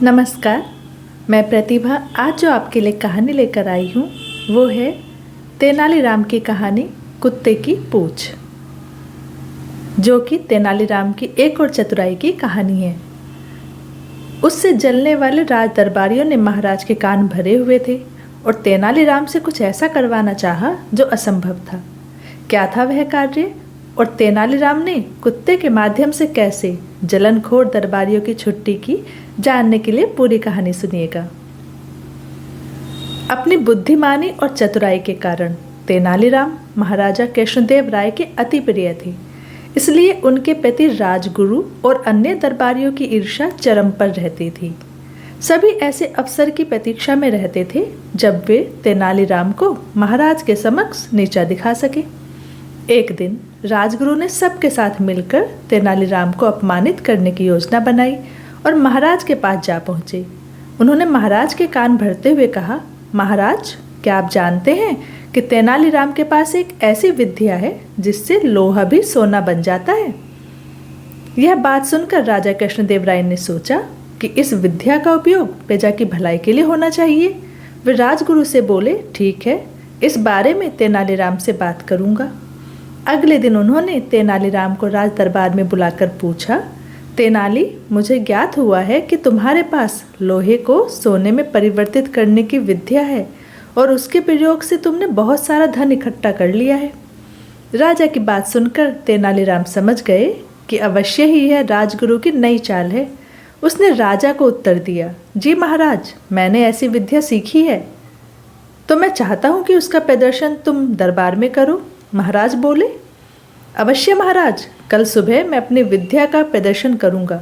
नमस्कार। मैं प्रतिभा आज जो आपके लिए कहानी लेकर आई हूँ वो है तेनालीराम की कहानी कुत्ते की पूंछ, जो कि तेनालीराम की एक और चतुराई की कहानी है। उससे जलने वाले राज दरबारियों ने महाराज के कान भरे हुए थे और तेनालीराम से कुछ ऐसा करवाना चाहा जो असंभव था। क्या था वह कार्य और तेनालीराम ने कुत्ते के माध्यम से कैसे जलनखोर दरबारियों की छुट्टी की, जानने के लिए पूरी कहानी सुनिएगा। अपनी बुद्धिमानी और चतुराई के कारण तेनालीराम महाराजा कृष्णदेव राय के अति प्रिय थे। इसलिए उनके प्रति राजगुरु और अन्य दरबारियों की ईर्ष्या चरम पर रहती थी। सभी ऐसे अवसर की प्रतीक्षा में रहते थे जब वे तेनालीराम को महाराज के समक्ष नीचा दिखा सके। एक दिन राजगुरु ने सबके साथ मिलकर तेनालीराम को अपमानित करने की योजना बनाई और महाराज के पास जा पहुँचे। उन्होंने महाराज के कान भरते हुए कहा, महाराज, क्या आप जानते हैं कि तेनालीराम के पास एक ऐसी विद्या है जिससे लोहा भी सोना बन जाता है। यह बात सुनकर राजा कृष्णदेव राय ने सोचा कि इस विद्या का उपयोग प्रजा की भलाई के लिए होना चाहिए। वे राजगुरु से बोले, ठीक है, इस बारे में तेनालीराम से बात करूंगा। अगले दिन उन्होंने तेनालीराम को राज दरबार में बुलाकर पूछा, तेनाली, मुझे ज्ञात हुआ है कि तुम्हारे पास लोहे को सोने में परिवर्तित करने की विद्या है और उसके प्रयोग से तुमने बहुत सारा धन इकट्ठा कर लिया है। राजा की बात सुनकर तेनालीराम समझ गए कि अवश्य ही यह राजगुरु की नई चाल है। उसने राजा को उत्तर दिया, जी महाराज, मैंने ऐसी विद्या सीखी है, तो मैं चाहता हूँ कि उसका प्रदर्शन तुम दरबार में करो। महाराज बोले, अवश्य महाराज, कल सुबह मैं अपनी विद्या का प्रदर्शन करूंगा।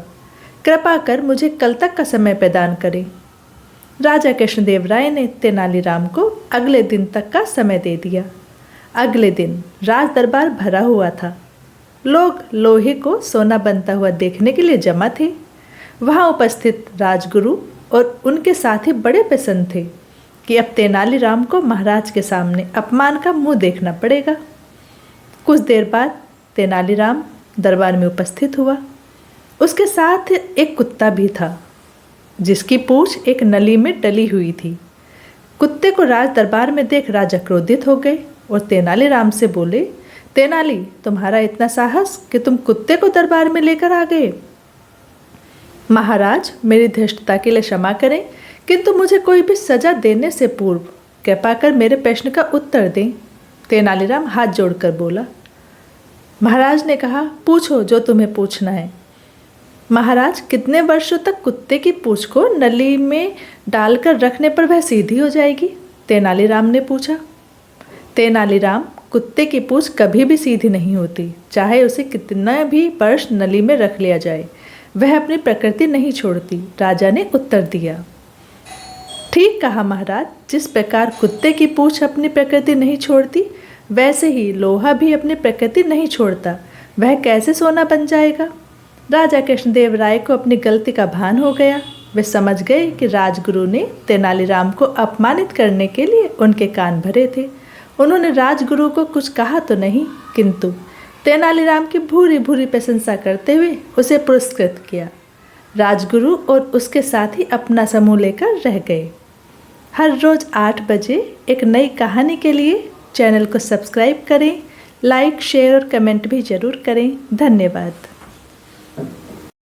कृपा कर मुझे कल तक का समय प्रदान करें। राजा कृष्णदेव राय ने तेनालीराम को अगले दिन तक का समय दे दिया। अगले दिन राज दरबार भरा हुआ था। लोग लोहे को सोना बनता हुआ देखने के लिए जमा थे। वहाँ उपस्थित राजगुरु और उनके साथी बड़े प्रसन्न थे कि अब तेनालीराम को महाराज के सामने अपमान का मुंह देखना पड़ेगा। कुछ देर बाद तेनालीराम दरबार में उपस्थित हुआ। उसके साथ एक कुत्ता भी था जिसकी पूंछ एक नली में डली हुई थी। कुत्ते को राज दरबार में देख राजा क्रोधित हो गए और तेनालीराम से बोले, तेनाली, तुम्हारा इतना साहस कि तुम कुत्ते को दरबार में लेकर आ गए। महाराज, मेरी धृष्टता के लिए क्षमा करें, किंतु मुझे कोई भी सजा देने से पूर्व कृपा कर मेरे प्रश्न का उत्तर दें। तेनालीराम हाथ जोड़कर बोला। महाराज ने कहा, पूछो जो तुम्हें पूछना है। महाराज, कितने वर्षों तक कुत्ते की पूंछ को नली में डालकर रखने पर वह सीधी हो जाएगी? तेनालीराम ने पूछा। तेनालीराम, कुत्ते की पूंछ कभी भी सीधी नहीं होती, चाहे उसे कितना भी वर्ष नली में रख लिया जाए, वह अपनी प्रकृति नहीं छोड़ती, राजा ने उत्तर दिया। ठीक कहा महाराज, जिस प्रकार कुत्ते की पूंछ अपनी प्रकृति नहीं छोड़ती, वैसे ही लोहा भी अपनी प्रकृति नहीं छोड़ता, वह कैसे सोना बन जाएगा? राजा कृष्णदेव राय को अपनी गलती का भान हो गया। वे समझ गए कि राजगुरु ने तेनालीराम को अपमानित करने के लिए उनके कान भरे थे। उन्होंने राजगुरु को कुछ कहा तो नहीं, किंतु तेनालीराम की भूरी भूरी प्रशंसा करते हुए उसे पुरस्कृत किया। राजगुरु और उसके साथी अपना समूह लेकर रह गए। हर रोज़ 8 बजे एक नई कहानी के लिए चैनल को सब्सक्राइब करें, लाइक, शेयर और कमेंट भी ज़रूर करें। धन्यवाद।